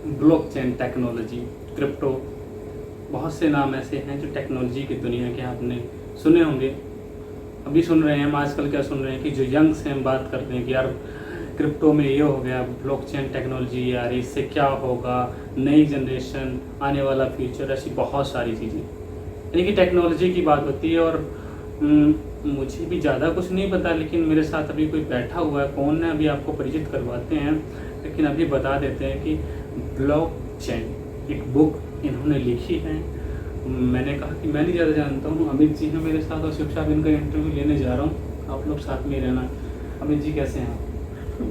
Blockchain technology, crypto, बहुत से नाम ऐसे हैं जो टेक्नोलॉजी की दुनिया के आपने सुने होंगे, अभी सुन रहे हैं। हम आजकल क्या सुन रहे हैं कि जो यंग्स हैं हम बात करते हैं कि यार क्रिप्टो में ये हो गया, ब्लॉकचेन टेक्नोलॉजी, यार इससे क्या होगा, नई जनरेशन, आने वाला फ्यूचर, ऐसी बहुत सारी चीज़ें यानी कि टेक्नोलॉजी की बात होती है। और मुझे भी ज़्यादा कुछ नहीं पता, लेकिन मेरे साथ अभी कोई बैठा हुआ है, कौन है अभी आपको परिचित करवाते हैं, लेकिन अभी बता देते हैं कि ब्लॉकचेन एक बुक इन्होंने लिखी है। मैंने कहा कि मैं नहीं ज़्यादा जानता हूँ, अमित जी हैं मेरे साथ और शिक्षा भी इनका इंटरव्यू लेने जा रहा हूँ, आप लोग साथ में रहना। अमित जी कैसे हैं आप?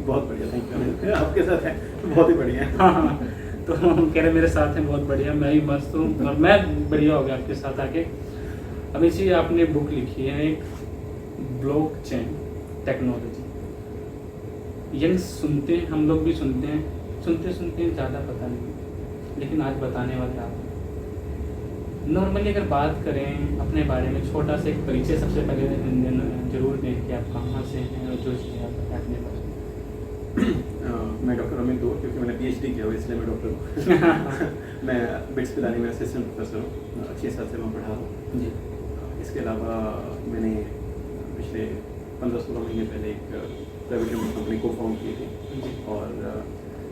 बहुत बढ़िया, थैंक यू। आपके साथ है बहुत ही बढ़िया। हाँ, तो हम कह रहे मेरे साथ हैं बहुत बढ़िया, मैं भी मस्त हूँ और मैं बढ़िया हो गया आपके साथ आके। अमित जी आपने बुक लिखी है एक ब्लॉकचेन टेक्नोलॉजी, यंग सुनते हैं, हम लोग भी सुनते हैं, सुनते ज़्यादा पता नहीं, लेकिन आज बताने वाले आप हैं। नॉर्मली अगर बात करें अपने बारे में, छोटा सा एक परिचय सबसे पहले जरूर दें कि आप कहाँ से हैं और जो चीज़ आप अपने बारे में। मैं डॉक्टर अमित दूर, क्योंकि मैंने PhD किया हुआ इसलिए मैं डॉक्टर हूँ। मैं बिट्स पिलानी में असिस्टेंट प्रोफेसर हूँ, 6 साल से मैं पढ़ा रहा हूँ जी। इसके अलावा मैंने पिछले 15-16 महीने पहले एक प्राइवेट लिमिटेड कंपनी को फाउंड की थी और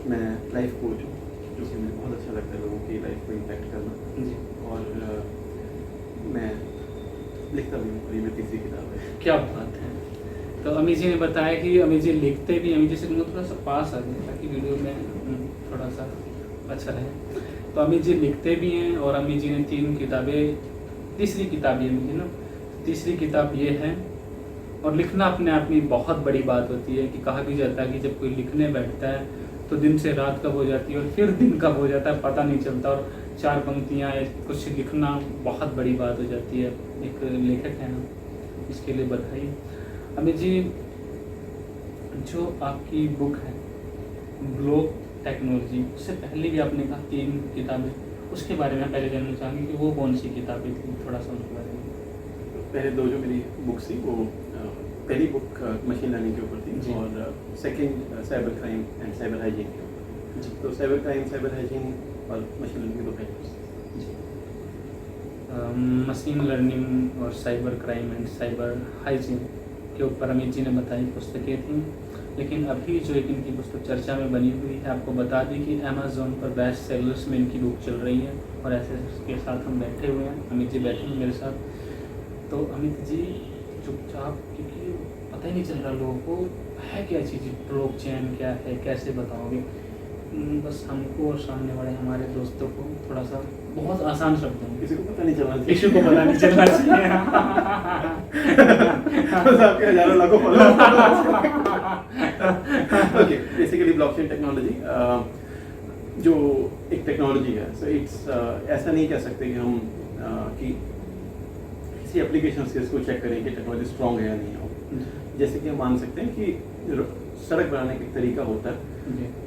मैं लाइफ कोच हूँ, जो कि मुझे बहुत अच्छा लगता है लोगों की लाइफ को इम्पैक्ट करना जी। और मैं लिखता भी हूँ, और ये मेरी तीसरी किताब है। क्या बात है। तो अमित जी ने बताया कि अमित जी लिखते भी, अमित जी से थोड़ा सा पास आ जाए ताकि वीडियो में थोड़ा सा अच्छा रहे। तो अमित जी लिखते भी हैं और अमित जी ने 3 किताबें, तीसरी किताब ये मुझे ना, तीसरी किताब ये है। और लिखना अपने आप में बहुत बड़ी बात होती है कि कहा भी जाता है कि जब कोई लिखने बैठता है तो दिन से रात कब हो जाती है और फिर दिन कब हो जाता है पता नहीं चलता, और 4 पंक्तियाँ या कुछ लिखना बहुत बड़ी बात हो जाती है। एक लेखक है ना, इसके लिए बधाई। अमित जी, जो आपकी बुक है ब्लॉक टेक्नोलॉजी, उससे पहले भी आपने कहा 3 किताबें, उसके बारे में पहले जानना चाहूँगी कि वो कौन सी किताबें थी, थोड़ा सा उसके बारे में। पहले 2 जो मेरी बुक्स थी, वो पहली बुक मशीन लर्निंग के ऊपर थी और second cyber crime and cyber hygiene के ऊपर जी। तो साइबर क्राइम, साइबर हाइजीन और मशीन लर्निंग के 2 पेपर्स जी। मशीन लर्निंग और cyber crime and cyber hygiene के ऊपर अमित जी ने बताई पुस्तकें थी, लेकिन अभी जो एक इनकी पुस्तक चर्चा में बनी हुई है, आपको बता दी कि अमेज़ॉन पर बेस्ट सेलर्स में इनकी बुक चल रही है और ऐसे के साथ हम बैठे हुए हैं, अमित जी बैठे हैं मेरे साथ। तो अमित जी चुपचाप, क्योंकि पता ही नहीं चल रहा लोगों को है क्या चीज़, ब्लॉकचेन क्या है, कैसे बताओगे, बस हमको और सामने वाले हमारे दोस्तों को थोड़ा सा बहुत आसान शब्दों में, किसी को पता नहीं चलना चाहिए, किसी को पता नहीं चलना चाहिए। आपके हजारों लाखों followers. Okay, basically blockchain technology जो एक टेक्नोलॉजी है, सो इट्स ऐसा नहीं कह सकते कि हम कि किसी एप्लीकेशन से इसको चेक करें कि टेक्नोलॉजी स्ट्रॉन्ग है या नहीं है। जैसे कि हम मान सकते हैं कि सड़क बनाने का एक तरीका होता है,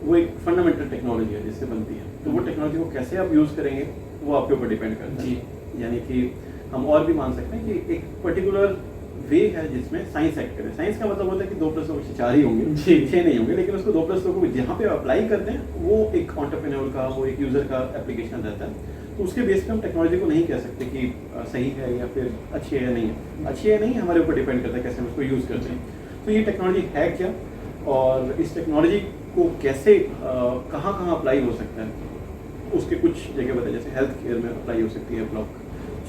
वो एक फंडामेंटल टेक्नोलॉजी है जिससे बनती है, तो वो टेक्नोलॉजी को कैसे आप यूज़ करेंगे वो आपके ऊपर डिपेंड करता है। यानी कि हम और भी मान सकते हैं कि एक पर्टिकुलर वे है जिसमें साइंस एक्ट करें। साइंस का मतलब होता है कि 2+2 4 ही होंगे, 6 नहीं होंगे, लेकिन उसको 2+2 को जहाँ पे अप्लाई करते हैं वो एक एंटरप्रेन्योर का, वो एक यूज़र का एप्लीकेशन रहता है। तो उसके बेस पे हम टेक्नोलॉजी को नहीं कह सकते कि सही है या फिर अच्छी है या नहीं है। अच्छी है नहीं, हमारे ऊपर डिपेंड करता है कैसे हम उसको यूज़ करते हैं। तो ये टेक्नोलॉजी है क्या, और इस टेक्नोलॉजी को कैसे कहाँ अप्लाई हो सकता है, उसके कुछ जगह बताए। जैसे हेल्थ केयर में अप्लाई हो सकती है ब्लॉक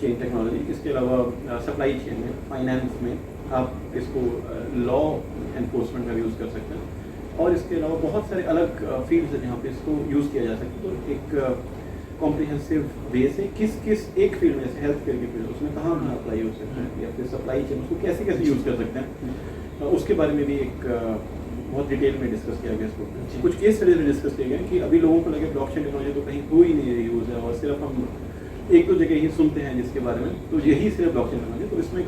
चेन टेक्नोलॉजी। इसके अलावा सप्लाई चेन में, फाइनेंस में आप इसको लॉ एनफोर्समेंट में यूज़ कर सकते हैं, और इसके अलावा बहुत सारे अलग फील्ड्स हैं जहाँ पे इसको यूज़ किया जा सकता है। तो एक कॉम्प्रिहेंसिव वे से किस एक फील्ड में, जैसे हेल्थ केयर की फील्ड, उसमें कहाँ अप्लाई हो सकता है, या फिर सप्लाई चेन उसको कैसे यूज़ कर सकते हैं, उसके बारे में भी एक बहुत डिटेल में डिस्कस किया गया इसको। कुछ केस स्टडीज में डिस्कस किए गए कि अभी लोगों को लगे ब्लॉकचेन टेक्नोलॉजी तो कहीं हो ही नहीं रही यूज़ है, और सिर्फ हम 1-2 जगह ही सुनते हैं जिसके बारे में, तो यही सिर्फ ब्लॉकचेन टेक्नोलॉजी। तो इसमें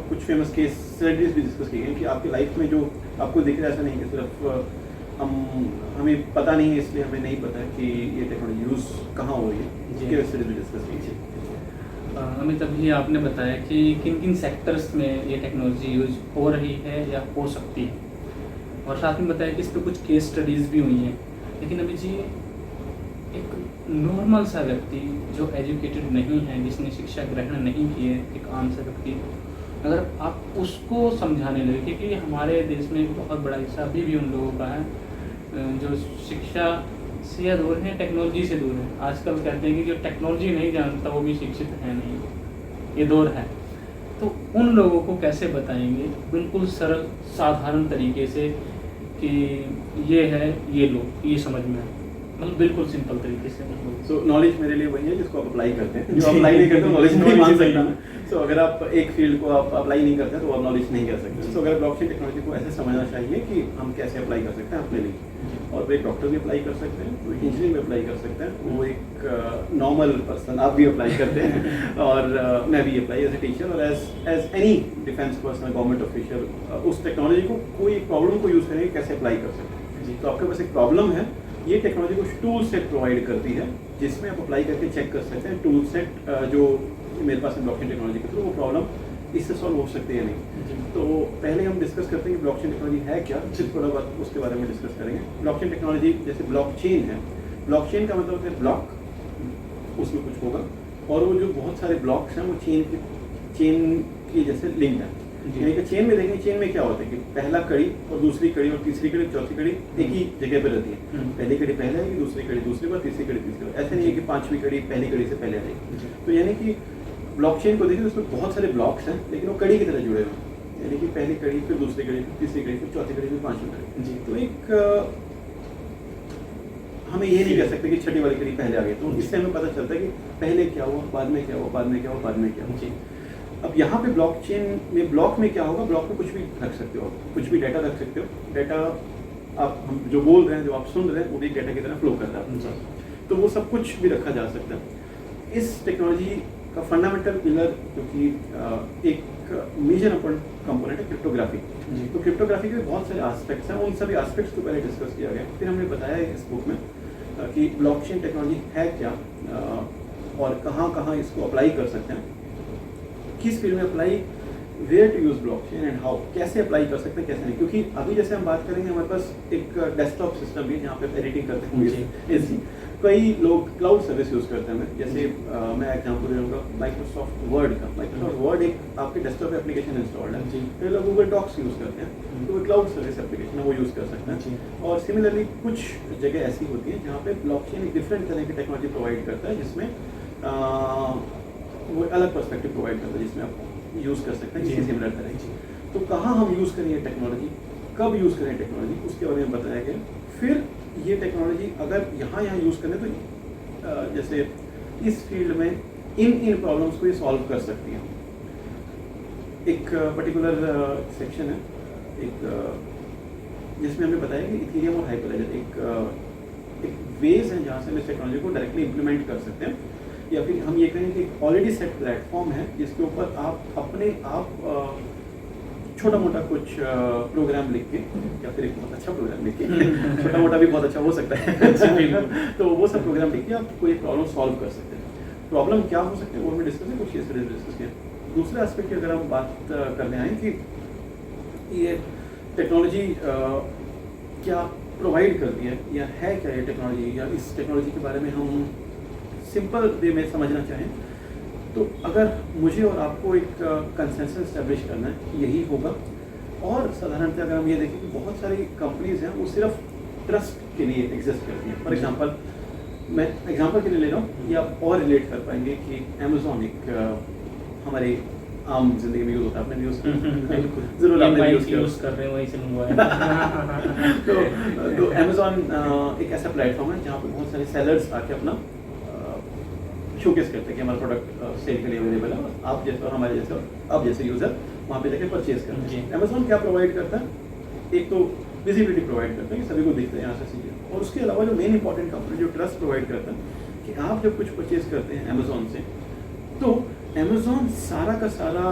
कुछ फेमस केस स्टडीज भी डिस्कस किए गए कि आपकी लाइफ में जो आपको दिख रहा है, ऐसा नहीं कि सिर्फ हमें पता नहीं है इसलिए हमें नहीं पता कि ये टेक्नोलॉजी यूज़ कहाँ हो रही है, इसके स्टडीज भी डिस्कस कीजिए। अमित, अभी आपने बताया कि किन किन सेक्टर्स में ये टेक्नोलॉजी यूज हो रही है या हो सकती है, और साथ में बताया कि इस पर कुछ केस स्टडीज़ भी हुई हैं। लेकिन अभी जी एक नॉर्मल सा व्यक्ति जो एजुकेटेड नहीं है, जिसने शिक्षा ग्रहण नहीं की है, एक आम सा व्यक्ति, अगर आप उसको समझाने लगे, क्योंकि हमारे देश में एक बहुत बड़ा हिस्सा अभी भी उन लोगों का है जो शिक्षा से दूर है, टेक्नोलॉजी से दूर है। आजकल कहते हैं कि जो टेक्नोलॉजी नहीं जानता वो भी शिक्षित है नहीं, ये दौर है। तो उन लोगों को कैसे बताएंगे बिल्कुल सरल साधारण तरीके से कि ये है, ये लो, ये समझ में आए, मतलब बिल्कुल सिंपल तरीके से। सो नॉलेज मेरे लिए वही है जिसको आप अप्लाई करते हैं। जो अप्लाई नहीं करते नॉलेज नहीं मान सकता मैं। सो अगर आप एक फील्ड को आप अप्लाई नहीं करते तो आप नॉलेज नहीं कर सकते। सो अगर ब्लॉकचेन टेक्नोलॉजी को ऐसे समझना चाहिए कि हम कैसे अप्लाई कर सकते हैं अपने लिए, और वो एक डॉक्टर भी अप्लाई कर सकते हैं, वो एक इंजीनियर भी अप्लाई कर सकते हैं, वो एक नॉर्मल पर्सन आप भी अप्लाई करते हैं और मैं भी अप्लाई एज ए टीचर और as any defence person, government official, उस टेक्नोलॉजी को कोई प्रॉब्लम को यूज़ करके कैसे अप्लाई कर सकते हैं। तो आपके पास एक प्रॉब्लम है, ये टेक्नोलॉजी को टूल सेट प्रोवाइड करती है जिसमें आप अप्लाई करके चेक कर सकते हैं टूल सेट जो मेरे पास है ब्लॉकचेन टेक्नोलॉजी के थ्रू, वो प्रॉब्लम इससे सॉल्व हो सकती है नहीं। तो पहले हम डिस्कस करते हैं कि ब्लॉकचेन टेक्नोलॉजी है क्या, फिर थोड़ा बहुत उसके बारे में डिस्कस करेंगे। ब्लॉकचेन टेक्नोलॉजी जैसे ब्लॉकचेन है, ब्लॉकचेन का मतलब है ब्लॉक, उसमें कुछ होगा और वो जो बहुत सारे ब्लॉक्स हैं वो चेन की जैसे लिंक है। यानी कि चेन में देखेंगे, चेन में क्या होता है कि पहला कड़ी और दूसरी कड़ी और तीसरी कड़ी, चौथी कड़ी एक ही जगह पे रहती है। पहली कड़ी पहले आएगी, दूसरी कड़ी दूसरी बार, तीसरी कड़ी तीसरी बार। ऐसे नहीं है कि पांचवी कड़ी पहली कड़ी से पहले आएगी। तो यानी कि ब्लॉकचेन को देखिए, उसमें बहुत सारे ब्लॉक्स हैं लेकिन वो कड़ी की तरह जुड़े हुए हैं। यानी कि पहली कड़ी, फिर दूसरी कड़ी, फिर तीसरी कड़ी, फिर चौथी कड़ी, फिर पांचवी कड़ी। तो एक हमें ये नहीं कह सकते कि छठी वाली कड़ी पहले आ गई। तो इससे हमें पता चलता है कि पहले क्या हुआ, बाद में क्या हुआ, बाद में क्या हुआ, बाद में क्या हुआ। अब यहाँ पे ब्लॉकचेन में ब्लॉक में क्या होगा, ब्लॉक में कुछ भी रख सकते हो, कुछ भी डाटा रख सकते हो। डाटा आप हम जो बोल रहे हैं, जो आप सुन रहे हैं, वो भी डाटा की तरह फ्लो कर रहा है, तो वो सब कुछ भी रखा जा सकता है। इस टेक्नोलॉजी का फंडामेंटल पिलर जो कि एक मेजर कंपोनेंट है क्रिप्टोग्राफी। तो क्रिप्टोग्राफी के बहुत सारे एस्पेक्ट्स हैं, उन सभी एस्पेक्ट्स को पहले डिस्कस किया गया। फिर हमने बताया इस बुक में कि ब्लॉकचेन टेक्नोलॉजी है क्या और कहाँ कहाँ इसको अप्लाई कर सकते हैं, किस फील्ड में apply, where to use blockchain and how, कैसे अप्लाई कर सकते हैं, कैसे नहीं। क्योंकि अभी जैसे हम बात करेंगे, हमारे पास एक डेस्कटॉप सिस्टम भी है जहाँ पे एडिटिंग करते हैं। कई लोग क्लाउड सर्विस यूज करते हैं। जैसे मैं एग्जांपल दे दूँगा माइक्रोसॉफ्ट वर्ड का। माइक्रोसॉफ्ट वर्ड एक आपके डेस्कटॉप पे एप्लीकेशन इंस्टॉल्ड है। कई लोग गूगल डॉक्स यूज करते हैं, तो वो क्लाउड सर्विस एप्लीकेशन है, वो यूज कर सकते हैं। और सिमिलरली कुछ जगह ऐसी होती है जहाँ पे ब्लॉकचेन एक डिफरेंट तरह की टेक्नोलॉजी प्रोवाइड करता है, जिसमें वो अलग पर्सपेक्टिव प्रोवाइड करता है, जिसमें आप यूज़ कर सकते हैं किसी सिमिलर तरह की। तो कहाँ हम यूज़ करें ये टेक्नोलॉजी, कब यूज़ करें टेक्नोलॉजी, उसके बारे में बताया गया। फिर ये टेक्नोलॉजी अगर यहाँ यूज़ करें तो जैसे इस फील्ड में इन प्रॉब्लम्स को ये सॉल्व कर सकती है। एक पर्टिकुलर सेक्शन है एक जिसमें हमने बताया कि इथेरियम और हाइपरलेजर एक वेज है जहाँ से हम इस टेक्नोलॉजी को डायरेक्टली इम्प्लीमेंट कर सकते हैं, या फिर हम ये कहें कि एक ऑलरेडी सेट प्लेटफॉर्म है जिसके ऊपर आप अपने आप छोटा मोटा कुछ प्रोग्राम लिख के, या फिर एक बहुत अच्छा प्रोग्राम लिख के छोटा मोटा भी बहुत अच्छा हो सकता है तो वो सब प्रोग्राम लिख के आप कोई प्रॉब्लम सॉल्व कर सकते हैं। प्रॉब्लम क्या हो सकते हैं वो हमें डिस्कस है, कुछ केस स्टडीज डिस्कस किया। दूसरे एस्पेक्ट की अगर हम बात करने आए कि ये टेक्नोलॉजी क्या प्रोवाइड करती है या है क्या ये टेक्नोलॉजी, या इस टेक्नोलॉजी के बारे में हम सिंपल वे में समझना चाहें, तो अगर मुझे और आपको एक कंसेंसस एस्टेब्लिश करना है, यही होगा। और साधारणतः अगर हम ये देखें कि बहुत सारी कंपनीज हैं वो सिर्फ ट्रस्ट के लिए एग्जिस्ट करती हैं। फॉर एग्जांपल, मैं एग्जांपल के लिए ले रहा हूँ, या और रिलेट कर पाएंगे कि अमेज़ॉन एक हमारे आम जिंदगी में यूज होता है, आपने यूज बिल्कुल जरूर आपने यूज कर रहे हो, वही से मंगवाया तो अमेज़ॉन एक ऐसा प्लेटफॉर्म है जहाँ पे बहुत सारे सेलर्स आके अपना शोकेस करते हैं कि हमारा प्रोडक्ट सेल के लिए अवेलेबल है, आप जैसे और हमारे जैसे आप जैसे यूजर वहाँ पे जाके परचेज करते हैं। अमेज़ॉन क्या प्रोवाइड करता है, एक तो विजिबिलिटी प्रोवाइड करता है कि सभी को दिखता है यहाँ से चीज़ें, और उसके अलावा जो मेन इंपॉर्टेंट कंपोनेंट जो ट्रस्ट प्रोवाइड करता है कि आप जब कुछ परचेज करते हैं अमेज़ॉन से, तो अमेज़ॉन सारा का सारा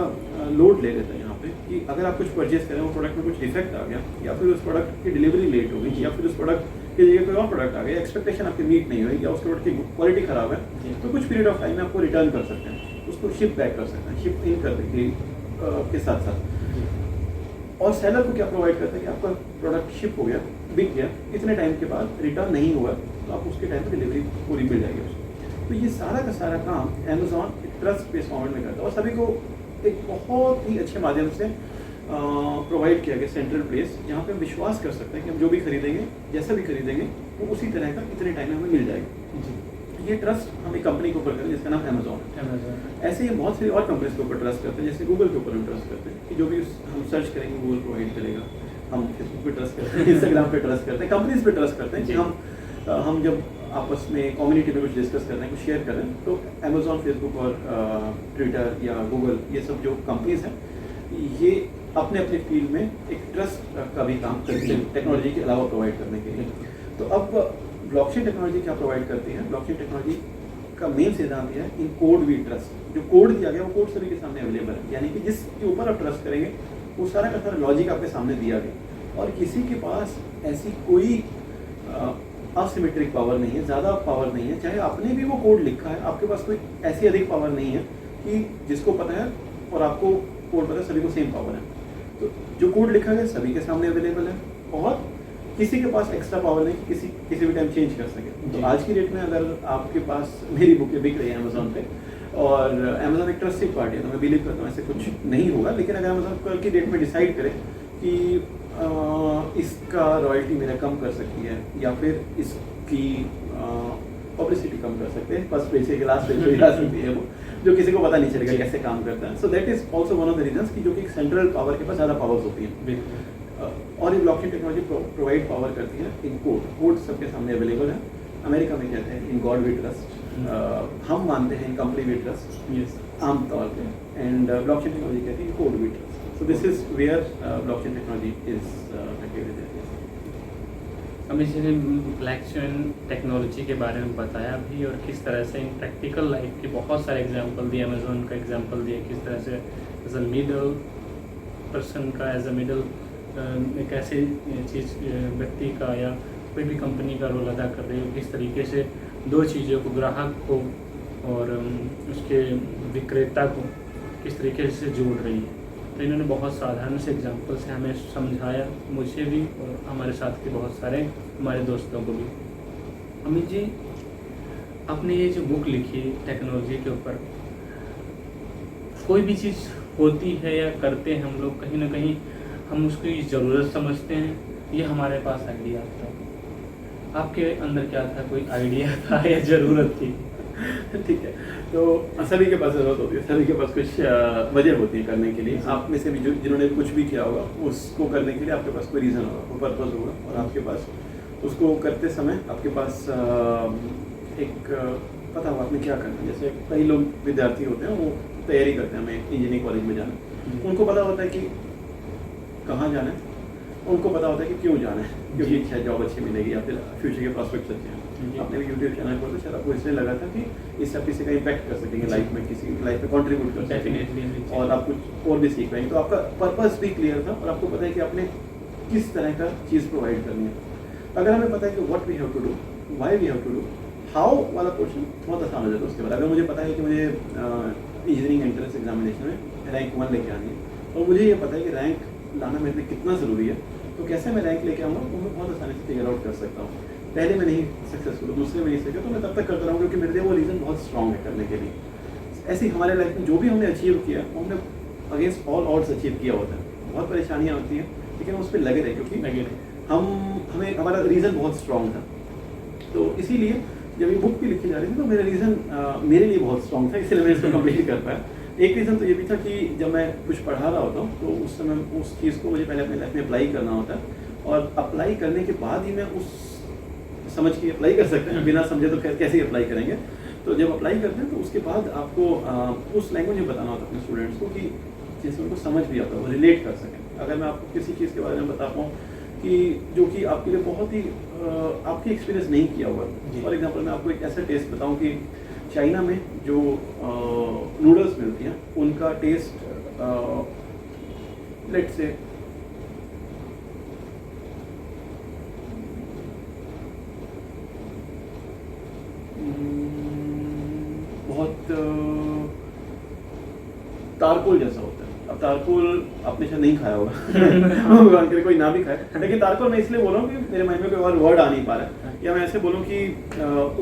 लोड ले लेता है यहाँ पे कि अगर आप कुछ परचेज करें, वो प्रोडक्ट में कुछ डिफेक्ट आ गया, या फिर उस प्रोडक्ट की डिलीवरी लेट हो गई, या फिर उस प्रोडक्ट की जगह कोई और प्रोडक्ट आ गया, एक्सपेक्टेशन आपकी मीट नहीं हुई, या उस प्रोडक्ट की क्वालिटी खराब है, तो कुछ पीरियड ऑफ टाइम में आपको रिटर्न कर सकते हैं, उसको शिप बैक कर सकते हैं, शिप इन करने के साथ साथ। और सेलर को क्या प्रोवाइड करते हैं कि आपका प्रोडक्ट शिप हो गया, बिक गया, इतने टाइम के बाद रिटर्न नहीं हुआ, तो आपको उसके टाइम पर डिलीवरी पूरी मिल जाएगी उसको। तो ये सारा का सारा काम अमेज़ॉन ट्रस्ट बेस्ड फॉर्मेट में करता है और सभी को एक बहुत ही अच्छे माध्यम से प्रोवाइड किया गया सेंट्रल प्लेस जहाँ पे हम विश्वास कर सकते हैं कि हम जो भी खरीदेंगे जैसा भी खरीदेंगे वो उसी तरह का इतने टाइम में हमें मिल जाएगा। ये ट्रस्ट हम एक कंपनी के ऊपर करें जिसका नाम अमेज़ॉन है। ऐसे ही बहुत सारी और कंपनीज के ऊपर ट्रस्ट करते हैं, जैसे गूगल के ऊपर हम ट्रस्ट करते हैं कि जो भी हम सर्च करेंगे गूगल प्रोवाइड करेगा। हम फेसबुक पे ट्रस्ट करते हैं, इंस्टाग्राम पे ट्रस्ट करते हैं, कंपनीज पे ट्रस्ट करते हैं कि हम जब आपस में कम्युनिटी में कुछ डिस्कस कर रहे हैं, कुछ शेयर कर रहे हैं, तो अमेज़ॉन, फेसबुक और ट्विटर या गूगल, ये सब जो कंपनीज हैं ये अपने अपने फील्ड में एक ट्रस्ट का भी काम करती है टेक्नोलॉजी के अलावा प्रोवाइड करने के लिए। तो अब ब्लॉकचेन टेक्नोलॉजी क्या प्रोवाइड करती है? ब्लॉकचेन टेक्नोलॉजी का मेन सिद्धांत है इन कोड वी ट्रस्ट। जो कोड दिया गया वो कोड सभी के सामने अवेलेबल है, यानी कि जिसके ऊपर आप ट्रस्ट करेंगे वो सारा का सारा लॉजिक आपके सामने दिया गया और किसी के पास ऐसी कोई असिमेट्रिक पावर नहीं है, ज़्यादा पावर नहीं है। चाहे आपने भी वो कोड लिखा है, आपके पास कोई ऐसी अधिक पावर नहीं है कि जिसको पता है और आपको कोड पता है, सभी को सेम पावर है। तो जो कोड लिखा गया सभी के सामने अवेलेबल है और किसी के पास एक्स्ट्रा पावर नहीं कि किसी भी टाइम चेंज कर सके। तो आज की डेट में अगर आपके पास मेरी बुकें बिक रही है अमेज़ॉन पे और अमेज़ॉन एक ट्रस्टेड पार्टी है, तो मैं बिलीव करता हूँ ऐसे कुछ नहीं होगा। लेकिन अगर अमेज़ॉन कल की डेट में डिसाइड करे कि इसका रॉयल्टी मेरा कम कर सकती है या फिर इसकी पब्लिसिटी कम कर सकते हैं, फर्स्ट पेज के लास्ट पेज पे जा सकती है वो, जो किसी को पता नहीं चलेगा कैसे काम करता है। So that is also one of the reasons कि जो कि एक सेंट्रल पावर के पास ज़्यादा पावर्स होती हैं। और ये ब्लॉकचेन टेक्नोलॉजी प्रोवाइड पावर करती है इन कोड सबके सामने अवेलेबल है। अमेरिका में कहते हैं इन गॉड वी ट्रस्ट, हम मानते हैं इन कंपनी वी ट्रस्ट आमतौर पे, एंड ब्लॉकचेन टेक्नोलॉजी कहती है in code we trust. So this is where blockchain technology is Amit ji ने ब्लॉकचेन टेक्नोलॉजी के बारे में बताया भी और किस तरह से इन प्रैक्टिकल लाइफ के बहुत सारे एग्जांपल दिए, अमेज़ॉन का एग्जांपल दिया, किस तरह से एज अ मिडल पर्सन का, एज अ मिडल एक ऐसे चीज़ व्यक्ति का या कोई भी कंपनी का रोल अदा कर रही हो, किस तरीके से दो चीज़ों को, ग्राहक को और उसके विक्रेता को किस तरीके से जोड़ रही है। तो इन्होंने बहुत साधारण से एग्जांपल से हमें समझाया, मुझे भी और हमारे साथ के बहुत सारे हमारे दोस्तों को भी। अमित जी, आपने ये जो बुक लिखी टेक्नोलॉजी के ऊपर, कोई भी चीज़ होती है या करते हैं हम लोग, कहीं ना कहीं हम उसकी ज़रूरत समझते हैं, ये हमारे पास आइडिया आता है। आपके अंदर क्या था, कोई आइडिया था या ज़रूरत थी? ठीक है, तो सभी के पास ज़रूरत होती है, सभी के पास कुछ वजह होती है करने के लिए। आप में से भी जिन्होंने कुछ भी किया होगा उसको करने के लिए आपके पास कोई रीज़न होगा, कोई पर्पज़ होगा और आपके पास उसको करते समय आपके पास एक पता होगा आपने क्या करना है। जैसे कई लोग विद्यार्थी होते हैं, वो तैयारी करते हैं हमें इंजीनियरिंग कॉलेज में जाना, उनको पता होता है कि कहाँ जाना है, उनको पता होता है कि क्यों जाना है, क्योंकि शायद जॉब अच्छी मिलेगी या फिर फ्यूचर के प्रॉस्पेक्ट्स अच्छे हैं। आपने भी यूट्यूब चैनल खोला, शायद आपको इसलिए लगा था कि इससे आप किसी का इम्पैक्ट कर सकेंगे लाइफ में, किसी की लाइफ में कंट्रीब्यूट कर सकेंगे और आप कुछ और भी सीख पाएंगे। तो आपका पर्पस भी क्लियर था और आपको पता है कि आपने किस तरह का चीज़ प्रोवाइड करनी है। अगर हमें पता है कि what we have to do, why we have to do, how वाला क्वेश्चन बहुत आसान हो जाता है। उसके बाद अगर मुझे पता है कि मुझे इंजीनियरिंग एंट्रेंस एग्जामिनेशन में रैंक 1 लेके आनी है और मुझे ये पता है कि रैंक लाना मेरे लिए कितना ज़रूरी है, तो कैसे मैं रैंक लेके आऊँगा वो मैं बहुत आसानी से फिगर आउट कर सकता हूँ। पहले मैं नहीं सक्सेसफुल हूँ, दूसरे में नहीं सका, तो मैं तब तक करता रहूँ क्योंकि मेरे लिए वो रीज़न बहुत स्ट्रॉन्ग है करने के लिए। ऐसे ही हमारे लाइफ में जो भी हमने अचीव किया वो हमने अगेंस्ट ऑल ऑड्स अचीव किया होता है। बहुत परेशानियाँ होती हैं लेकिन उस पर लगे रहे क्योंकि हमें हमारा रीज़न बहुत स्ट्रॉन्ग था। तो इसीलिए जब ये बुक भी लिखी जा रही थी तो मेरा रीज़न मेरे लिए बहुत स्ट्रॉन्ग था, इसलिए मैं इसको कंप्लीट कर पाया। एक रीज़न तो ये भी था कि जब मैं कुछ पढ़ा रहा होता हूँ तो उस समय उस चीज़ को मुझे पहले अपनी लाइफ में अप्लाई करना होता है और अप्लाई करने के बाद ही मैं उस समझ के अप्लाई कर सकते हैं, बिना समझे तो कैसे अप्लाई करेंगे। तो जब अप्लाई करते हैं तो उसके बाद आपको उस लैंग्वेज में बताना होता है अपने स्टूडेंट्स को कि जिससे उनको समझ भी आता है, वो रिलेट कर सकें। अगर मैं आपको किसी चीज़ के बारे में बता पाऊँ कि जो कि आपके लिए बहुत ही आपकी एक्सपीरियंस नहीं किया हुआ, फॉर एग्जांपल मैं आपको एक ऐसा टेस्ट बताऊं कि चाइना में जो नूडल्स मिलती हैं उनका टेस्ट लेट्स से बहुत तारकोल जैसा होता है। अब तारकोल आपने शायद नहीं खाया होगा भगवान करे कोई ना भी खाए, लेकिन तारकोल मैं इसलिए बोल रहा हूँ कि मेरे माइंड में कोई और वर्ड आ नहीं पा रहा है या मैं ऐसे बोलूँ कि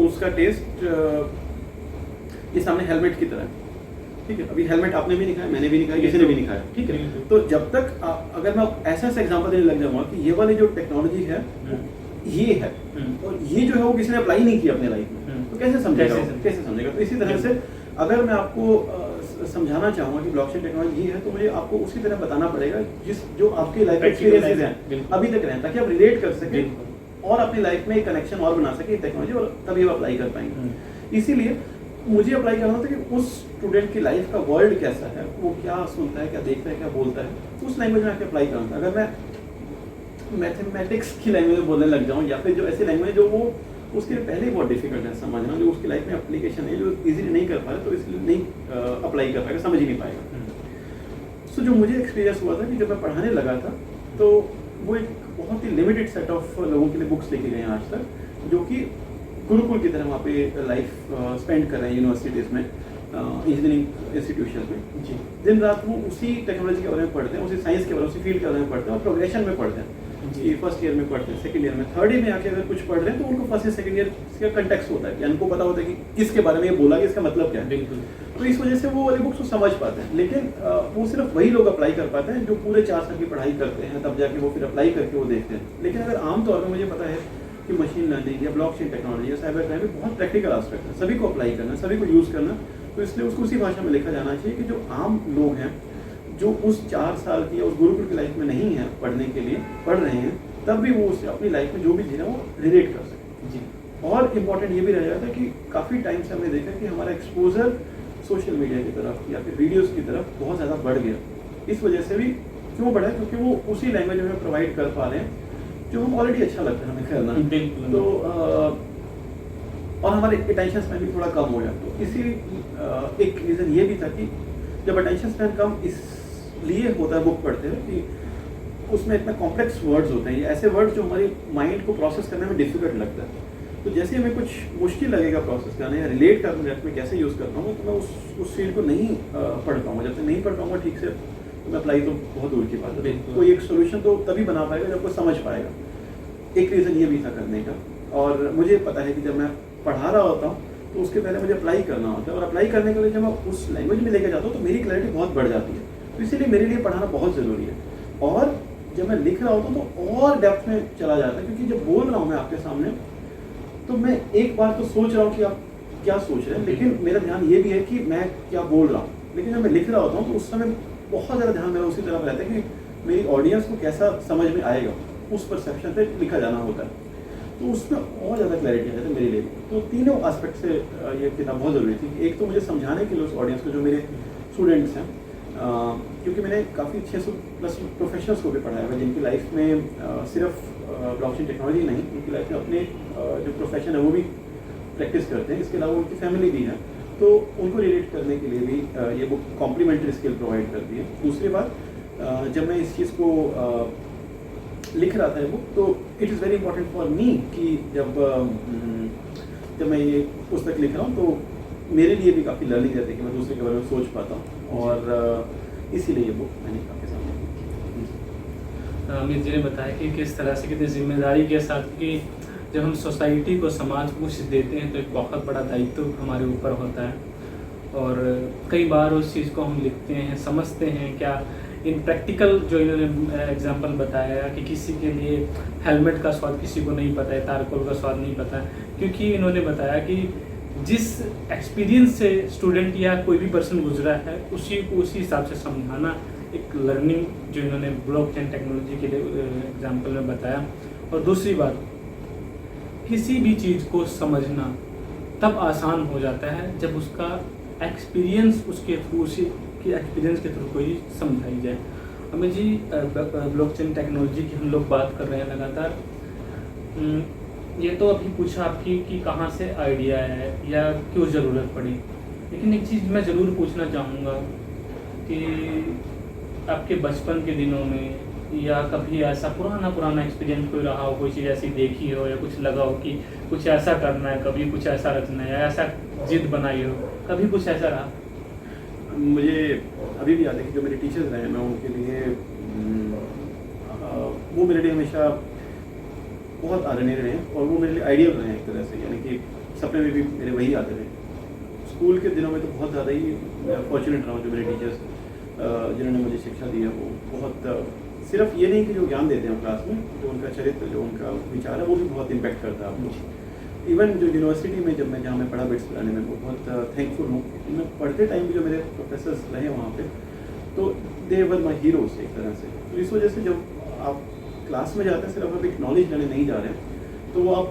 उसका टेस्ट ये सामने हेलमेट की तरह है, ठीक है। अभी हेलमेट आपने भी नहीं खाया, मैंने भी नहीं खाया, किसी ने भी नहीं खाया, ठीक है। तो जब तक अगर मैं ऐसा एग्जांपल देने लग जाऊंगा कि ये वाली जो टेक्नोलॉजी है ये है और ये जो है वो किसी ने अप्लाई नहीं किया अपने लाइफ में, तो कैसे समझेगा, कैसे समझेगा। तो इसी तरह से अगर मैं आपको समझाना चाहूँगा कि ब्लॉकचेन टेक्नोलॉजी है, तो मुझे आपको उसी तरह बताना पड़ेगा जो आपकी लाइफ एक्सपीरियंसेस हैं अभी तक रहे, ताकि आप रिलेट कर सकें और अपनी लाइफ में एक कनेक्शन और बना सके टेक्नोलॉजी, और तभी आप अप्लाई कर पाएंगे। इसीलिए मुझे अप्लाई करना था कि उस स्टूडेंट की लाइफ का वर्ल्ड कैसा है, वो क्या सुनता है, क्या देखता है, क्या बोलता है, उस लैंग्वेज में आके अप्लाई करूँगा। अगर मैं मैथमेटिक्स की लैंग्वेज में बोलने लग जाऊँ या फिर जो ऐसी लैंग्वेज जो वो उसके लिए पहले ही बहुत डिफिकल्ट है समझना, जो उसकी लाइफ में एप्लीकेशन है, जो इजीली नहीं कर पा रहा, तो इसलिए नहीं अप्लाई कर पाएगा, समझ ही नहीं पाएगा। सो जो मुझे एक्सपीरियंस हुआ था कि जब मैं पढ़ाने लगा था, तो वो एक बहुत ही लिमिटेड सेट ऑफ लोगों के लिए बुक्स लेके गए हैं आज तक, जो कि गुरुकुल की तरह वहाँ पे लाइफ स्पेंड कर रहे हैं यूनिवर्सिटीज़ में, इंजीनियरिंग इंस्टीट्यूशन में जी। दिन रात वो उसी टेक्नोलॉजी के बारे में पढ़ते हैं, उसी साइंस के बारे में, उसी फील्ड के बारे में पढ़ते हैं और प्रोग्रेशन में पढ़ते हैं जी। फर्स्ट ईयर में पढ़ते हैं, सेकंड ईयर में, थर्ड ईयर में आके अगर कुछ पढ़ रहे हैं तो उनको फर्स्ट ईयर सेकंड ईयर का कंटेक्स्ट होता है कि उनको पता होता है कि किसके बारे में ये बोला, कि इसका मतलब क्या है। बिल्कुल। तो इस वजह से वो वाली बुक्स को समझ पाते हैं, लेकिन वो सिर्फ वही लोग अप्लाई कर पाते हैं जो पूरे 4 साल की पढ़ाई करते हैं, तब जाके वो फिर अप्लाई करके वो देखते हैं। लेकिन अगर आमतौर पर मुझे पता है कि मशीन लर्निंग या ब्लॉकचेन टेक्नोलॉजी या साइबर क्राइम में बहुत प्रैक्टिकल एस्पेक्ट है, सभी को अप्लाई करना, सभी को यूज़ करना, तो इसलिए उसको उसी भाषा में लिखा जाना चाहिए कि जो आम लोग हैं, जो उस 4 साल की या उस गुरुकुल की लाइफ में नहीं है पढ़ने के लिए, पढ़ रहे हैं, तब भी वो उससे अपनी लाइफ में जो भी जी रहे हैं वो रिलेट कर सकें जी। और इम्पॉर्टेंट ये भी रह जाता है कि काफ़ी टाइम से हमने देखा कि हमारा एक्सपोजर सोशल मीडिया की तरफ या फिर वीडियोस की तरफ बहुत ज़्यादा बढ़ गया। इस वजह से भी क्यों बढ़ा, क्योंकि वो उसी लैंग्वेज में प्रोवाइड कर पा रहे हैं जो हम ऑलरेडी अच्छा लगता है हमें करना, तो और हमारे अटेंशन स्पैन भी थोड़ा कम हो गया। तो इसी एक रीज़न ये भी था कि जब अटेंशन स्पैन कम इसलिए होता है बुक पढ़ते हैं कि उसमें इतना कॉम्प्लेक्स वर्ड्स होते हैं, ये ऐसे वर्ड्स जो हमारी माइंड को प्रोसेस करने में डिफिकल्ट लगता है। तो जैसे हमें कुछ मुश्किल लगेगा प्रोसेस करने या रिलेट करने में कैसे यूज़ करता हूँ, तो मैं उस फील्ड को नहीं पढ़ पाऊँगा। जब तक नहीं पढ़ पाऊँगा ठीक से, तो मैं अप्लाई तो बहुत दूर की बात है। कोई एक सोल्यूशन तो तभी बना पाएगा जब कोई समझ पाएगा। एक रीज़न ये भी था करने का। और मुझे पता है कि जब मैं पढ़ा रहा होता हूँ तो उसके पहले मुझे अप्लाई करना होता है, और अप्लाई करने के लिए जब मैं उस लैंग्वेज में लेकर जाता हूँ तो मेरी क्लैरिटी बहुत बढ़ जाती है। तो इसीलिए मेरे लिए पढ़ाना बहुत ज़रूरी है। और जब मैं लिख रहा होता हूँ तो और डेप्थ में चला जाता है, क्योंकि जब बोल रहा हूँ मैं आपके सामने, तो मैं एक बार तो सोच रहा हूँ कि आप क्या सोच रहे हैं, लेकिन मेरा ध्यान ये भी है कि मैं क्या बोल रहा हूँ। लेकिन जब मैं लिख रहा होता हूँ तो उस समय बहुत ज़्यादा ध्यान मेरा उसी तरफ रहता है कि मेरी ऑडियंस को कैसा समझ में आएगा, उस परसेप्शन पे लिखा जाना होता है। तो उसमें और ज़्यादा क्लैरिटी आ जाती है मेरे लिए। तो तीनों एस्पेक्ट से ये किताब बहुत ज़रूरी थी। एक तो मुझे समझाने के लिए उस ऑडियंस को, जो मेरे स्टूडेंट्स हैं, क्योंकि मैंने काफ़ी 600+ प्रोफेशनल्स को भी पढ़ाया हुआ जिनकी लाइफ में सिर्फ ब्लॉकचेन टेक्नोलॉजी नहीं, उनकी लाइफ में अपने जो प्रोफेशन है वो भी प्रैक्टिस करते हैं। इसके अलावा उनकी फैमिली भी है, तो उनको रिलेट करने के लिए भी ये बुक कॉम्प्लीमेंट्री स्किल प्रोवाइड करती है। दूसरी बात, जब मैं इस चीज़ को लिख रहा था ये बुक, तो it is very important for me कि जब मैं ये पुस्तक लिख रहा हूँ तो मेरे लिए भी काफ़ी लर्निंग रहती है कि मैं दूसरे के बारे में सोच पाता हूँ, और इसीलिए ये बुक मैंने आपके सामने। अमित जी ने बताया कि किस तरह से कितनी जिम्मेदारी के साथ कि जब हम सोसाइटी को, समाज को कुछ देते हैं तो एक बहुत बड़ा दायित्व हमारे ऊपर होता है, और कई बार उस चीज़ को हम लिखते हैं, समझते हैं क्या इन प्रैक्टिकल जो इन्होंने एग्जांपल बताया कि किसी के लिए हेलमेट का स्वाद किसी को नहीं पता है, तारकोल का स्वाद नहीं पता है, क्योंकि इन्होंने बताया कि जिस एक्सपीरियंस से स्टूडेंट या कोई भी पर्सन गुजरा है उसी को उसी हिसाब से समझाना एक लर्निंग जो इन्होंने ब्लॉकचेन टेक्नोलॉजी के लिए एग्जांपल में बताया। और दूसरी बात, किसी भी चीज़ को समझना तब आसान हो जाता है जब उसका एक्सपीरियंस उसके थ्रू, उसी के एक्सपीरियंस के थ्रू कोई समझाई जाए। अमित जी, ब्लॉकचेन टेक्नोलॉजी की हम लोग बात कर रहे हैं लगातार। ये तो अभी पूछा आपकी कि कहाँ से आइडिया है या क्यों ज़रूरत पड़ी, लेकिन एक चीज़ मैं ज़रूर पूछना चाहूँगा कि आपके बचपन के दिनों में या कभी ऐसा पुराना एक्सपीरियंस कोई रहा हो, कोई चीज़ ऐसी देखी हो या कुछ लगा हो कि कुछ ऐसा करना है, कभी कुछ ऐसा रचना है या ऐसा जिद बनाई हो, कभी कुछ ऐसा रहा? मुझे अभी भी याद है कि जो मेरे टीचर्स रहे, मैं उनके लिए वो मेरे लिए हमेशा बहुत आदरणीय रहे हैं और वो मेरे लिए आइडियल रहे हैं एक तरह से, यानी कि सपने में भी मेरे वही आते रहे। स्कूल के दिनों में तो बहुत ज़्यादा ही फॉर्चुनेट रहा हूँ, जो मेरे टीचर्स जिन्होंने मुझे शिक्षा दी है वो बहुत, सिर्फ ये नहीं कि जो ज्ञान देते हैं क्लास में, जो उनका चरित्र, जो उनका विचार है वो भी बहुत इम्पैक्ट करता है आपको। इवन जो यूनिवर्सिटी में जब मैं जहाँ मैं पढ़ा बिट्स पिलाने में, वो बहुत थैंकफुल हूँ कि मैं पढ़ते टाइम भी जो मेरे प्रोफेसर्स रहे वहाँ पे, तो दे वर माई हीरोज एक तरह से। तो इस वजह से जब आप क्लास में जाते हैं, सिर्फ आप एक नॉलेज लेने नहीं जा रहे हैं, तो वो आप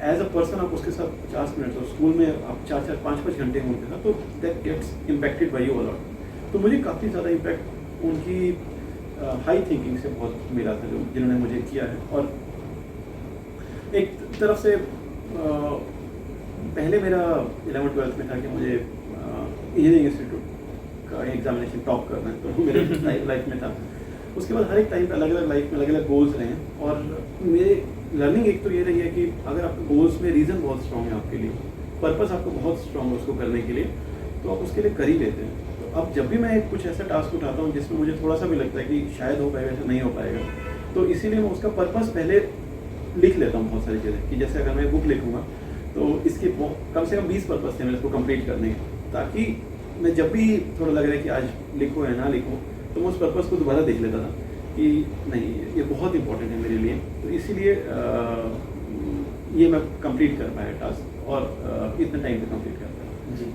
एज अ पर्सन आप उसके साथ 50 मिनट, और स्कूल में आप 4-4, 5-5 घंटे हैं उनके साथ, तो that gets impacted by you a lot. तो मुझे काफ़ी ज़्यादा इम्पैक्ट उनकी हाई थिंकिंग से बहुत मिला था, जो जिन्होंने मुझे किया है। और एक तरफ से पहले मेरा 11th-12th में था कि मुझे इंजीनियरिंग इंस्टीट्यूट का एग्जामिनेशन टॉप करना है, तो वो मेरे लाइफ में था। उसके बाद हर एक टाइम पे अलग अलग लाइफ में अलग अलग गोल्स रहे हैं, और मेरे लर्निंग एक तो ये रही है कि अगर आपके गोल्स में रीज़न बहुत स्ट्रॉन्ग है आपके लिए, पर्पस आपको बहुत स्ट्रॉन्ग है उसको करने के लिए, तो आप उसके लिए कर ही लेते हैं। तो अब जब भी मैं कुछ ऐसा टास्क उठाता हूँ जिसमें मुझे थोड़ा सा भी लगता है कि शायद हो पाएगा, ऐसा नहीं हो पाएगा, तो इसीलिए मैं उसका पर्पस पहले लिख लेता हूँ बहुत सारी चीज़ें, कि जैसे अगर मैं बुक लिखूँगा तो इसके कम से कम 20 पर्पस थे मेरे इसको कंप्लीट करने के, ताकि मैं जब भी थोड़ा लग रहा है कि आज लिखूँ या ना लिखूँ, तो मैं उस पर्पस को दोबारा देख लेता था कि नहीं, ये बहुत इंपॉर्टेंट है मेरे लिए। तो इसीलिए ये मैं कंप्लीट कर पाया टास्क, और इतने टाइम पे कंप्लीट कर पाया। जी,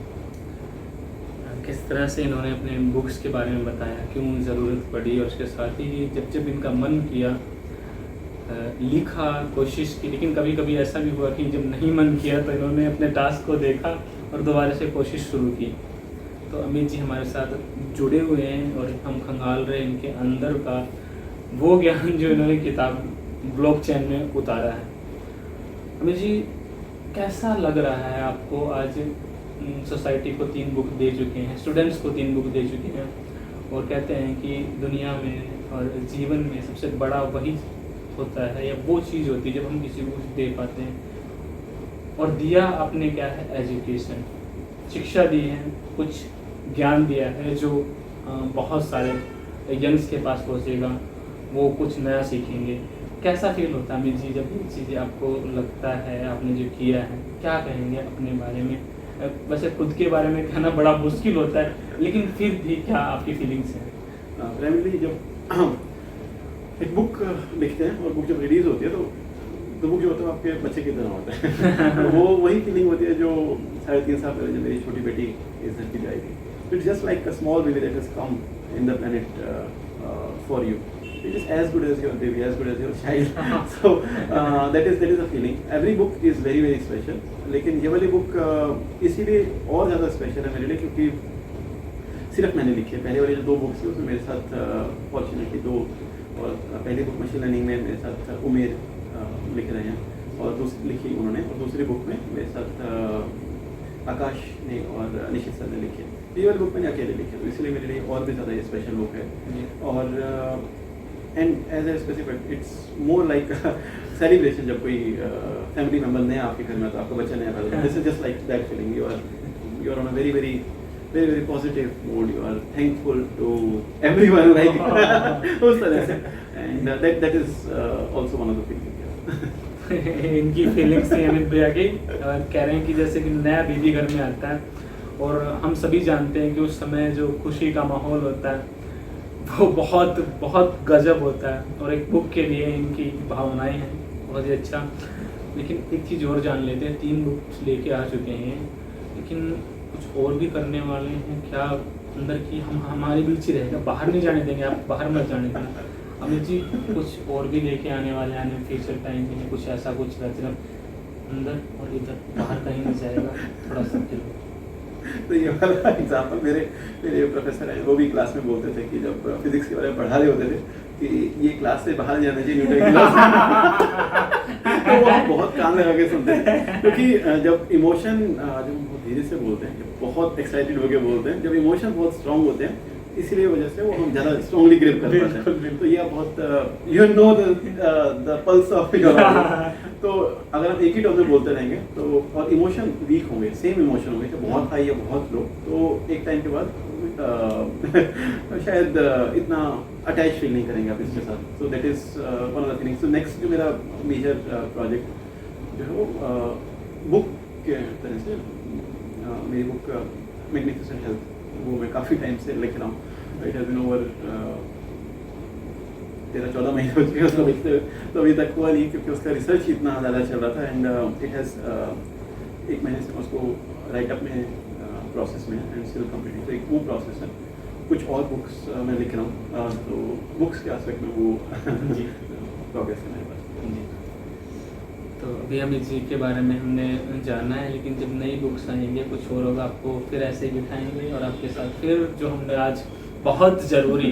किस तरह से इन्होंने अपने बुक्स के बारे में बताया, क्यों ज़रूरत पड़ी, और उसके साथ ही जब जब इनका मन किया, लिखा, कोशिश की, लेकिन कभी कभी ऐसा भी हुआ कि जब नहीं मन किया तो इन्होंने अपने टास्क को देखा और दोबारा से कोशिश शुरू की। तो अमित जी हमारे साथ जुड़े हुए हैं और हम खंगाल रहे हैं इनके अंदर का वो ज्ञान जो इन्होंने किताब ब्लॉकचेन में उतारा है। अमित जी, कैसा लग रहा है आपको? आज सोसाइटी को 3 बुक दे चुके हैं, स्टूडेंट्स को 3 बुक दे चुके हैं, और कहते हैं कि दुनिया में और जीवन में सबसे बड़ा वही होता है, या वो चीज़ होती है जब हम किसी को कुछ दे पाते हैं। और दिया आपने क्या है? एजुकेशन, शिक्षा दी है, कुछ ज्ञान दिया है जो बहुत सारे यंग्स के पास पहुँचेगा, वो कुछ नया सीखेंगे। कैसा फील होता है अमित जी जब ये चीज़ें आपको लगता है, आपने जो किया है? क्या कहेंगे अपने बारे में? वैसे खुद के बारे में कहना बड़ा मुश्किल होता है, लेकिन फिर भी क्या आपकी फीलिंग्स हैं? प्राइमरी जब एक बुक लिखते हैं और बुक जब रिलीज होती है, तो बुक जो होता है आपके बच्चे की तरह होता है। तो वो वही फीलिंग होती है जो 3.5 साल पहले जब मेरी छोटी बेटी इस धरती पे आई थी। It's just like a small baby that has come in the planet for you. It is as good as your baby, as good as your child. So that is a feeling. Every book is very very special. लेकिन ये वाली book इसीलिए और ज़्यादा special है मेरे लिए क्योंकि सिर्फ मैंने लिखी है। पहले वाली जो 2 बुक्स थी उसमें मेरे साथ फॉर्चुनेटली 2, और पहली बुक मशीन लर्निंग में मेरे साथ उमेर लिख रहे हैं और दूसरी लिखी उन्होंने, और दूसरी बुक में मेरे साथ आकाश ने और निशित सर ने लिखी है। ये वाली बुक मैंने अकेले लिखी है, तो इसलिए मेरे लिए और भी ज़्यादा ये स्पेशल बुक है। और and as a specific it's more like celebration. जब कोई फैमिली मेम्बर नया आपके घर में, तो आपका बच्चा नया पैदा, this is just like that feeling. You are on a very very very very positive mood. You are thankful to everyone, like उस तरह से, and that is also one of the feelings. इनकी फीलिंग्स थी अमित भैया की, कह रहे हैं कि जैसे कि नया बेबी घर में आता है, और हम सभी जानते हैं कि उस समय जो खुशी का माहौल होता है वो बहुत बहुत गजब होता है, और एक बुक के लिए इनकी भावनाएं हैं बहुत ही अच्छा। लेकिन एक चीज़ और जान लेते हैं, 3 बुक्स लेके आ चुके हैं, लेकिन कुछ और भी करने वाले हैं क्या? अंदर की हमारी भी रुचि रहेगा, बाहर नहीं जाने देंगे, आप बाहर मत जाने देंगे। अमित जी कुछ और भी लेके आने वाले हैं फ्यूचर टाइम में? कुछ ऐसा कुछ रचना अंदर और इधर, बाहर कहीं नहीं जाएगा? थोड़ा सा तो ये वाला एग्जाम्पल मेरे प्रोफेसर हैं, वो भी क्लास में बोलते थे कि जब फिजिक्स के बारे में पढ़ा रहे होते थे कि ये क्लास से बाहर जाना चाहिए, न्यूटन की क्लास। तो वो बहुत कान लगा के सुनते हैं, क्योंकि जब इमोशन जब बहुत धीरे से बोलते हैं, जब बहुत एक्साइटेड होकर बोलते हैं, जब इमोशन बहुत स्ट्रांग होते हैं, इसीलिए वजह से वो हम ज़्यादा स्ट्रांगली ग्रिप कर पाते हैं। तो ये बहुत you know the pulse of your. तो अगर आप एक ही टॉपिक बोलते रहेंगे तो, और इमोशन वीक होंगे, सेम इमोशन होंगे, तो बहुत हाई या बहुत लो, तो एक टाइम के बाद शायद इतना अटैच फील नहीं करेंगे आप इसके साथ. So that is one of the things. So next जो मेरा मेजर प्रोजेक्ट जो है वो बुक के तरह से मेरी बुक मैग्निफिसेंट हेल्थ, वो मैं काफ़ी टाइम से लिख रहा हूँ. इट हैज़ बीन ओवर 13-14 महीने हो चुके हैं उसको लिखते हुए, तो अभी तक हुआ नहीं क्योंकि उसका रिसर्च इतना ज़्यादा चल रहा था. एंड इट हैज़ 1 महीने से उसको राइटअप में प्रोसेस में एंड स्टिल कंप्लीटिंग. तो एक वो प्रोसेस है. कुछ और बुक्स मैं लिख रहा हूँ, तो बुक्स के आस्पेक्ट में वो जी प्रोग्रेस है मेरे पास. जी. तो अभी अमित जी के बारे में हमने जाना है, लेकिन जब नई बुक्स आएंगे कुछ और होगा, आपको फिर ऐसे ही बिठाएंगे और आपके साथ फिर जो हमने आज बहुत ज़रूरी,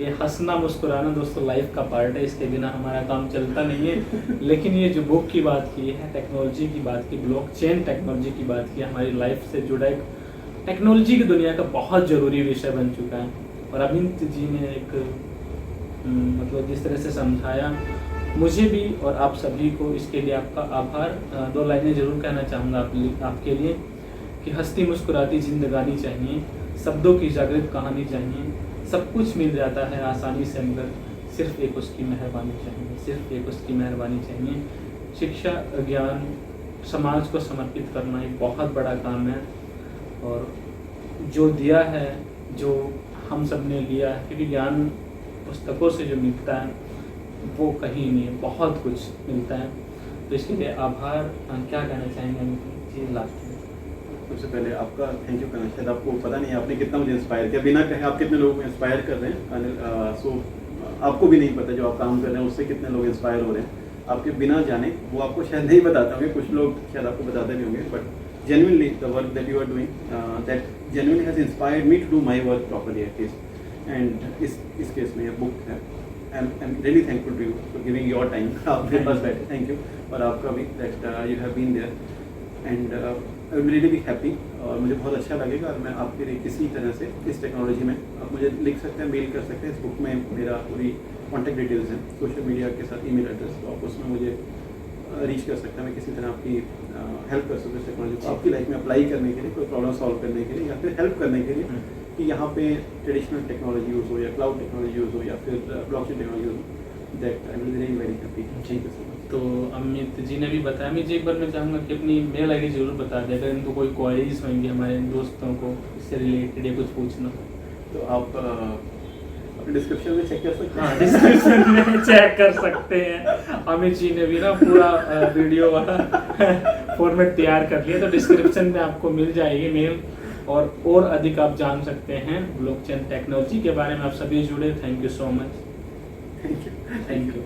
ये हंसना मुस्कुराना दोस्तों लाइफ का पार्ट है, इसके बिना हमारा काम चलता नहीं है. लेकिन ये जो बुक की बात की है, टेक्नोलॉजी की बात की, ब्लॉकचेन टेक्नोलॉजी की बात की, हमारी लाइफ से जुड़ा एक टेक्नोलॉजी की दुनिया का बहुत ज़रूरी विषय बन चुका है. और अमित जी ने एक मतलब जिस तरह से समझाया, मुझे भी और आप सभी को इसके लिए आपका आभार. 2 लाइनें ज़रूर कहना चाहूँगा आपके लिए कि हंसती मुस्कुराती जिंदगानी चाहिए, शब्दों की जागृत कहानी चाहिए, सब कुछ मिल जाता है आसानी से अंदर, सिर्फ एक उसकी मेहरबानी चाहिए, सिर्फ एक उसकी मेहरबानी चाहिए. शिक्षा, ज्ञान, समाज को समर्पित करना एक बहुत बड़ा काम है. और जो दिया है, जो हम सब ने लिया है, क्योंकि ज्ञान पुस्तकों से जो मिलता है वो कहीं नहीं है, बहुत कुछ मिलता है. तो इसके लिए आभार. क्या कहना चाहेंगे अमित जी लास्ट में? सबसे पहले आपका थैंक यू करना. शायद आपको पता नहीं आपने कितना मुझे इंस्पायर किया, बिना कहे आप कितने लोगों को इंस्पायर कर रहे हैं. अनिल, सो आपको भी नहीं पता जो आप काम कर रहे हैं उससे कितने लोग इंस्पायर हो रहे हैं आपके बिना जाने. वो आपको शायद नहीं बताते होंगे, कुछ लोग शायद आपको बताते नहीं होंगे, but genuinely the work that you are doing that genuinely has inspired me to do my work properly at least. And इस केस में ये बुक है. I'm really thankful to you for giving your time. आप मेरे पास बैठे, thank you. और आपका भी that you have been there and I will really be happy. और मुझे बहुत अच्छा लगेगा और मैं आपके लिए किसी तरह से इस टेक्नोलॉजी में आप मुझे लिख सकते हैं, मेल कर सकते हैं. इस बुक में मेरा पूरी कॉन्टैक्ट डिटेल्स हैं, सोशल मीडिया के साथ ईमेल एड्रेस, तो आप उसमें मुझे रीच कर सकते हैं. मैं किसी तरह आपकी हेल्प कर सकूँ इस टेक्नोलॉजी को आपकी लाइफ में अप्लाई करने के लिए, कोई प्रॉब्लम सॉल्व करने के लिए या फिर हेल्प करने के लिए कि यहाँ पे ट्रेडिशनल टेक्नोलॉजी यूज़ हो या क्लाउड टेक्नोलॉजी यूज़ हो या फिर ब्लॉकचेन टेक्नोलॉजी यूज़ हो. That I will be very very happy. Thank you so much. तो अमित जी ने भी बताया. अमित जी एक बार मैं चाहूँगा कि अपनी मेल आई डी जरूर बता दें, अगर इनको कोई क्वारीज होंगी हमारे दोस्तों को इससे रिलेटेड या कुछ पूछना हो तो आप अपने डिस्क्रिप्शन में चेक कर सकते हैं. हाँ, डिस्क्रिप्शन में चेक कर सकते हैं. अमित जी ने भी ना पूरा वीडियो वाला फॉर्मेट तैयार कर लिया, तो डिस्क्रिप्शन में आपको मिल जाएगी मेल. और अधिक आप जान सकते हैं ब्लॉकचेन टेक्नोलॉजी के बारे में. आप सभी जुड़े. Thank you so much. Thank you. Thank you.